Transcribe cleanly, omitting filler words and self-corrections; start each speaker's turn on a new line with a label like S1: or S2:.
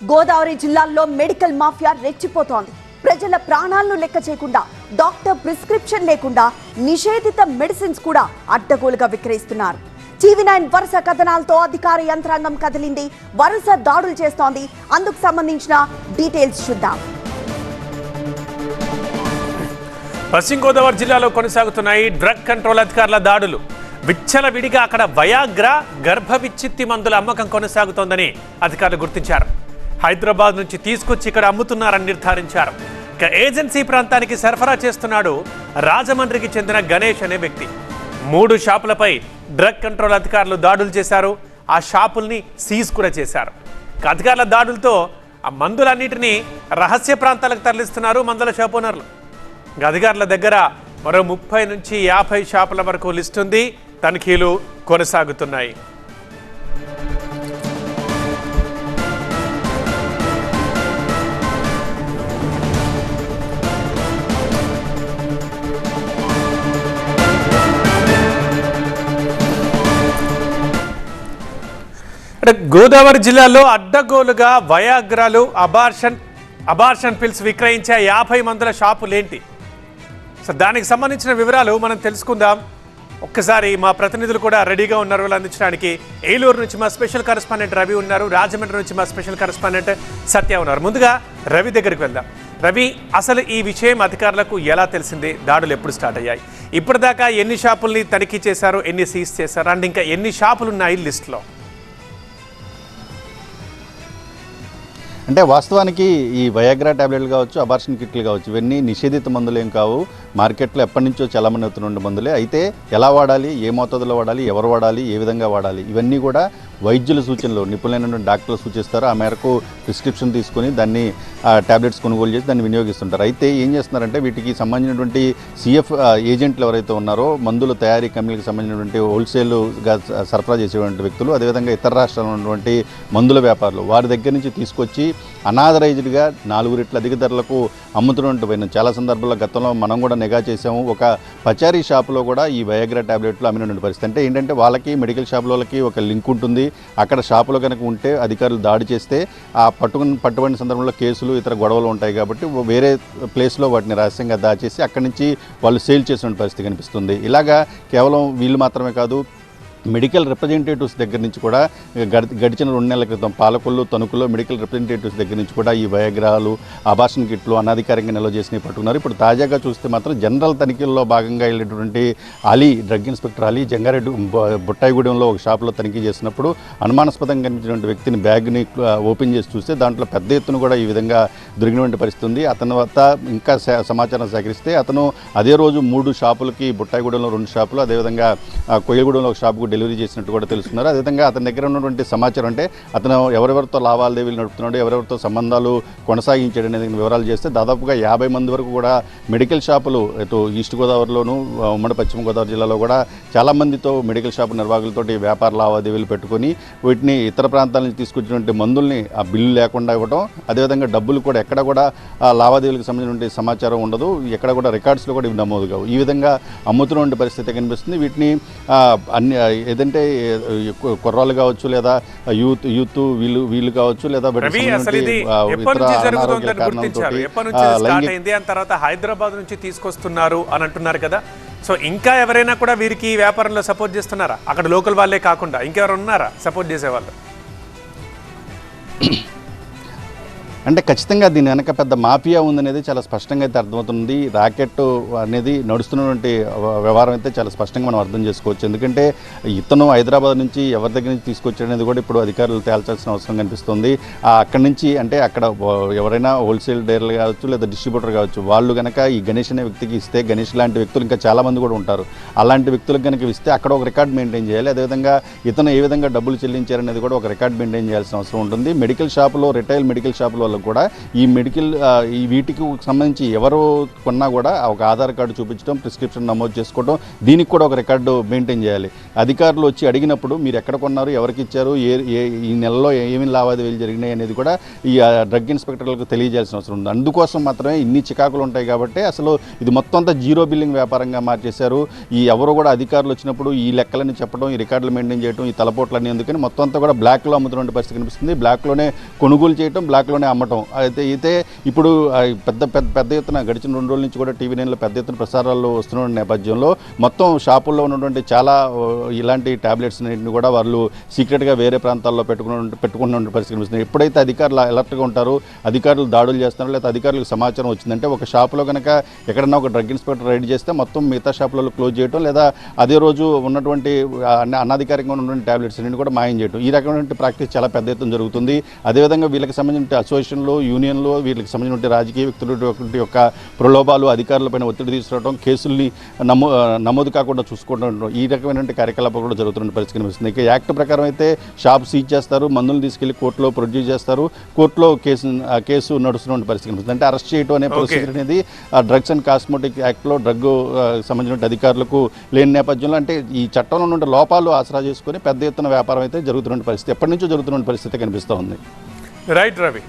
S1: గోదావరి జిల్లాల్లో medical mafia రెచ్చిపోతోంది. ప్రజల ప్రాణాలను లెక్క చేయకుండా డాక్టర్ ప్రిస్క్రిప్షన్ లేకుండా నిషేధిత మెడిసిన్స్ కూడా అడ్డగోలుగా విక్రయిస్తున్నారు. టీవీ9 వరుస కథనాలతో అధికార యంత్రాంగం కదిలింది, వరుస దాడులు చేస్తోంది. అందుకు సంబంధించిన డీటెయిల్స్ చూద్దాం.
S2: పశ్చిమ గోదావరి జిల్లాలో కొనసాగుతున్నాయి డ్రగ్ కంట్రోల్ అధికారుల దాడులు. విచ్చలవిడిగా అక్కడ వయాగ్రా, గర్భ విచ్ఛిత్తి మందుల అమ్మకం కొనసాగుతోందని అధికారులు గుర్తించారు. హైదరాబాద్ నుంచి తీసుకొచ్చి ఇక్కడ అమ్ముతున్నారని నిర్ధారించారు. ఇక ఏజెన్సీ ప్రాంతానికి సరఫరా చేస్తున్నాడు రాజమండ్రికి చెందిన గణేష్ అనే వ్యక్తి. 3 షాపులపై డ్రగ్ కంట్రోల్ అధికారులు దాడులు చేశారు. ఆ షాపుల్ని సీజ్ కూడా చేశారు. అధికారుల దాడులతో ఆ మందులన్నింటినీ రహస్య ప్రాంతాలకు తరలిస్తున్నారు మందుల షాప్ ఓనర్లు. అధికారుల దగ్గర మరో 30 నుంచి 50 షాపుల వరకు లిస్ట్ ఉంది. తనిఖీలు కొనసాగుతున్నాయి. గోదావరి జిల్లాలో అడ్డగోలుగా వయాగ్రాలు, అబార్షన్ పిల్స్ విక్రయించే 50 మందుల షాపులేంటి? సో దానికి సంబంధించిన వివరాలు మనం తెలుసుకుందాం. ఒక్కసారి మా ప్రతినిధులు కూడా రెడీగా ఉన్నారు అందించడానికి. ఏలూరు నుంచి మా స్పెషల్ కరెస్పాండెంట్ రవి ఉన్నారు, రాజమండ్రి నుంచి మా స్పెషల్ కరెస్పాండెంట్ సత్య ఉన్నారు. ముందుగా రవి దగ్గరికి వెళ్దాం. రవి, అసలు ఈ విషయం అధికారులకు ఎలా తెలిసింది? దాడులు ఎప్పుడు స్టార్ట్ అయ్యాయి? ఇప్పటిదాకా ఎన్ని షాపుల్ని తనిఖీ చేశారు, ఎన్ని సీజ్ చేశారు, అండ్ ఇంకా ఎన్ని షాపులు ఉన్నాయి లిస్టులో?
S3: అంటే వాస్తవానికి ఈ వయాగ్రా ట్యాబ్లెట్లు కావచ్చు, అబార్షన్ కిట్లు కావచ్చు, ఇవన్నీ నిషేధిత మందులు ఏం కావు. మార్కెట్లో ఎప్పటి నుంచో చలామణి అవుతున్న మందులే. అయితే ఎలా వాడాలి, ఏ మోతాదులో వాడాలి, ఎవరు వాడాలి, ఏ విధంగా వాడాలి, ఇవన్నీ కూడా వైద్యుల సూచనలు, నిపుణులైనటువంటి డాక్టర్లు సూచిస్తారు. ఆ మేరకు ప్రిస్క్రిప్షన్ తీసుకొని దాన్ని ట్యాబ్లెట్స్ కొనుగోలు చేసి దాన్ని వినియోగిస్తుంటారు. అయితే ఏం చేస్తున్నారంటే వీటికి సంబంధించినటువంటి సిఎఫ్ ఏజెంట్లు ఎవరైతే ఉన్నారో, మందుల తయారీ కంపెనీలకు సంబంధించినటువంటి హోల్సేల్గా సరఫరా చేసేటువంటి వ్యక్తులు, అదేవిధంగా ఇతర రాష్ట్రాల్లో ఉన్నటువంటి మందుల వ్యాపారులు, వారి దగ్గర నుంచి తీసుకొచ్చి అనాథరైజ్డ్గా 4 రెట్ల అధిక ధరలకు అమ్ముతున్నట్టు చాలా సందర్భాల్లో గతంలో మనం కూడా నిఘా చేసాము. ఒక పచారీ షాపులో కూడా ఈ వయాగ్రా ట్యాబ్లెట్లు అమ్మినటువంటి పరిస్థితి. అంటే ఏంటంటే వాళ్ళకి మెడికల్ షాపులకి ఒక లింక్ ఉంటుంది. అక్కడ షాపులో కనుక ఉంటే అధికారులు దాడి చేస్తే ఆ పట్టుబడిన సందర్భంలో కేసులు, ఇతర గొడవలు ఉంటాయి. కాబట్టి వేరే ప్లేస్లో వాటిని రహస్యంగా దాచేసి అక్కడి నుంచి వాళ్ళు సేల్ చేసిన పరిస్థితి కనిపిస్తుంది. ఇలాగా కేవలం వీళ్ళు మాత్రమే కాదు, మెడికల్ రిప్రజెంటేటివ్స్ దగ్గర నుంచి కూడా గడిచిన 2 నెలల క్రితం పాలకొల్లు, తణుకులో మెడికల్ రిప్రజెంటేటివ్స్ దగ్గర నుంచి కూడా ఈ వయాగ్రాలు, అబార్షన్ కిట్లు అనాధికారికంగా నిల్వ చేసినవి పట్టుకున్నారు. ఇప్పుడు తాజాగా చూస్తే మాత్రం జనరల్ తనిఖీల్లో భాగంగా వెళ్ళినటువంటి అలీ, డ్రగ్ ఇన్స్పెక్టర్ అలీ జంగారెడ్డి బుట్టాయిగూడెంలో ఒక షాపులో తనిఖీ చేసినప్పుడు అనుమానాస్పదంగా కనిపించినటువంటి వ్యక్తిని బ్యాగ్ని ఓపెన్ చేసి చూస్తే దాంట్లో పెద్ద ఎత్తున కూడా ఈ విధంగా దొరికినటువంటి పరిస్థితి ఉంది. అతని వద్ద ఇంకా సమాచారం సేకరిస్తే అతను అదే రోజు 3 షాపులకి, బుట్టాయిగూడెంలో 2 షాపులు, అదేవిధంగా కొయ్యగూడెంలో ఒక షాపుకు డెలివరీ చేసినట్టు కూడా తెలుస్తున్నారు. అదేవిధంగా అతని దగ్గర ఉన్నటువంటి సమాచారం, అంటే అతను ఎవరెవరితో లావాదేవీలు నడుపుతున్నాడు, ఎవరెవరితో సంబంధాలు కొనసాగించాడు అనేది వివరాలు చేస్తే దాదాపుగా 50 మంది వరకు కూడా మెడికల్ షాపులు ఇటు ఈస్ట్ గోదావరిలోను, ఉమ్మడి పశ్చిమ గోదావరి జిల్లాలో కూడా చాలామందితో మెడికల్ షాపు నిర్వాహకులతోటి వ్యాపార లావాదేవీలు పెట్టుకొని వీటిని ఇతర ప్రాంతాల నుంచి తీసుకొచ్చినటువంటి మందుల్ని ఆ బిల్లు లేకుండా ఇవ్వడం, అదేవిధంగా డబ్బులు కూడా ఎక్కడ కూడా లావాదేవీలకు సంబంధించిన సమాచారం ఉండదు, ఎక్కడ కూడా రికార్డ్స్లో కూడా ఇవి నమోదు కావు. ఈ విధంగా అమ్ముతున్నటువంటి పరిస్థితి కనిపిస్తుంది. వీటిని అన్ని ఏదంటే కుర్రాళ్ళు కావచ్చు, లేదా యూత్ వీళ్ళు కావచ్చు, లేదా
S2: తర్వాత హైదరాబాద్ నుంచి తీసుకొస్తున్నారు అని అంటున్నారు కదా. సో ఇంకా ఎవరైనా కూడా వీరికి వ్యాపారంలో సపోర్ట్ చేస్తున్నారా? అక్కడ లోకల్ వాళ్ళే కాకుండా ఇంకెవరు ఉన్నారా సపోర్ట్ చేసేవాళ్ళు?
S3: అంటే ఖచ్చితంగా దీని వెనక పెద్ద మాఫియా ఉందనేది చాలా స్పష్టంగా అయితే అర్థమవుతుంది. ర్యాకెట్ అనేది నడుస్తున్నటువంటి వ్యవహారం అయితే చాలా స్పష్టంగా మనం అర్థం చేసుకోవచ్చు. ఎందుకంటే ఇతను హైదరాబాద్ నుంచి ఎవరి దగ్గర నుంచి తీసుకొచ్చాడనేది కూడా ఇప్పుడు అధికారులు తేల్చాల్సిన అవసరం కనిపిస్తుంది. అక్కడి నుంచి అంటే అక్కడ ఎవరైనా హోల్సేల్ డీలర్లు కావచ్చు, లేదా డిస్ట్రిబ్యూటర్ కావచ్చు, వాళ్ళు కనుక ఈ గణేష్ అనే వ్యక్తికి ఇస్తే, గణేష్ లాంటి వ్యక్తులు ఇంకా చాలామంది కూడా ఉంటారు, అలాంటి వ్యక్తులకు కనుక ఇస్తే అక్కడ ఒక రికార్డ్ మెయింటైన్ చేయాలి. అదేవిధంగా ఇతను ఏ విధంగా డబ్బులు చెల్లించారనేది కూడా ఒక రికార్డ్ మెయింటైన్ చేయాల్సిన అవసరం ఉంటుంది. మెడికల్ షాపులో, రిటైల్ మెడికల్ షాపులో వాళ్ళకు కూడా ఈ మెడికల్ ఈ వీటికి సంబంధించి ఎవరు కొన్నా కూడా ఒక ఆధార్ కార్డు చూపించడం, ప్రిస్క్రిప్షన్ నమోదు చేసుకోవడం, దీనికి కూడా ఒక రికార్డు మెయింటైన్ చేయాలి. అధికారులు వచ్చి అడిగినప్పుడు మీరు ఎక్కడ కొన్నారు, ఎవరికి ఇచ్చారు, ఈ నెలలో ఏమి లావాదేవీలు జరిగినాయి అనేది కూడా ఈ డ్రగ్ ఇన్స్పెక్టర్లకు తెలియజేయాల్సిన అవసరం ఉంది. అందుకోసం మాత్రమే ఇన్ని చికాకులు ఉంటాయి కాబట్టి అసలు ఇది మొత్తం అంతా జీరో బిల్లింగ్ వ్యాపారంగా మార్చేశారు. ఈ ఎవరు కూడా అధికారులు వచ్చినప్పుడు ఈ లెక్కలని చెప్పడం, ఈ రికార్డులు మెయింటైన్ చేయడం, ఈ తలపోట్లన్నీ ఎందుకని మొత్తం అంతా కూడా బ్లాక్లో అమ్ముతున్న పరిస్థితి కనిపిస్తుంది. బ్లాక్లోనే కొనుగోలు చేయడం, బ్లాక్లోనే అమ్మటం. అయితే ఇప్పుడు పెద్ద ఎత్తున గడిచిన 2 రోజుల నుంచి కూడా టీవీ 9లో పెద్ద ఎత్తున ప్రసారాలు వస్తున్న నేపథ్యంలో మొత్తం షాపుల్లో ఉన్నటువంటి చాలా ఇలాంటి ట్యాబ్లెట్స్ అన్నింటిని కూడా వాళ్ళు సీక్రెట్గా వేరే ప్రాంతాల్లో పెట్టుకున్న పరిస్థితి కనిపిస్తుంది. ఎప్పుడైతే అధికారులు అలర్ట్గా ఉంటారో, అధికారులు దాడులు చేస్తున్నారో, లేదా అధికారులకు సమాచారం వచ్చిందంటే ఒక షాపులో కనుక ఎక్కడన్నా ఒక డ్రగ్ ఇన్స్పెక్టర్ రైడ్ చేస్తే మొత్తం మిగతా షాపులలో క్లోజ్ చేయడం, లేదా అదే రోజు ఉన్నటువంటి అనాధికారికంగా ఉన్నటువంటి ట్యాబ్లెట్స్ అన్నింటిని కూడా మాయం చేయడం, ఈ రకమైన ప్రాక్టీస్ చాలా పెద్ద ఎత్తున జరుగుతుంది. అదేవిధంగా వీళ్ళకి సంబంధించిన అసోసియేషన్లు, యూనియన్లు, వీళ్ళకి సంబంధించిన రాజకీయ వ్యక్తుల యొక్క ప్రలోభాలు, అధికారులపైన ఒత్తిడి తీసుకురావడం, కేసుల్ని నమోదు కాకుండా చూసుకోవడం, ఈ రకమైన కార్యకలాపాలు కూడా జరుగుతున్న పరిస్థితి కనిపిస్తుంది. ఇక యాక్ట్ ప్రకారం అయితే షాప్ సీజ్ చేస్తారు, మందులు తీసుకెళ్లి కోర్టులో ప్రొడ్యూస్ చేస్తారు, కోర్టులో కేసు నడుస్తున్న పరిస్థితి కనిపిస్తుంది. అంటే అరెస్ట్ చేయడం అనే ప్రొసీజర్ అనేది డ్రగ్స్ అండ్ కాస్మెటిక్ యాక్ట్లో డ్రగ్ సంబంధించిన అధికారులకు లేని నేపథ్యంలో, అంటే ఈ చట్టంలో ఉన్న లోపాలు ఆసరా చేసుకుని పెద్ద ఎత్తున వ్యాపారం అయితే జరుగుతున్న పరిస్థితి, ఎప్పటి నుంచో జరుగుతున్న పరిస్థితి కనిపిస్తూ ఉంది.
S2: రైట్ రవి.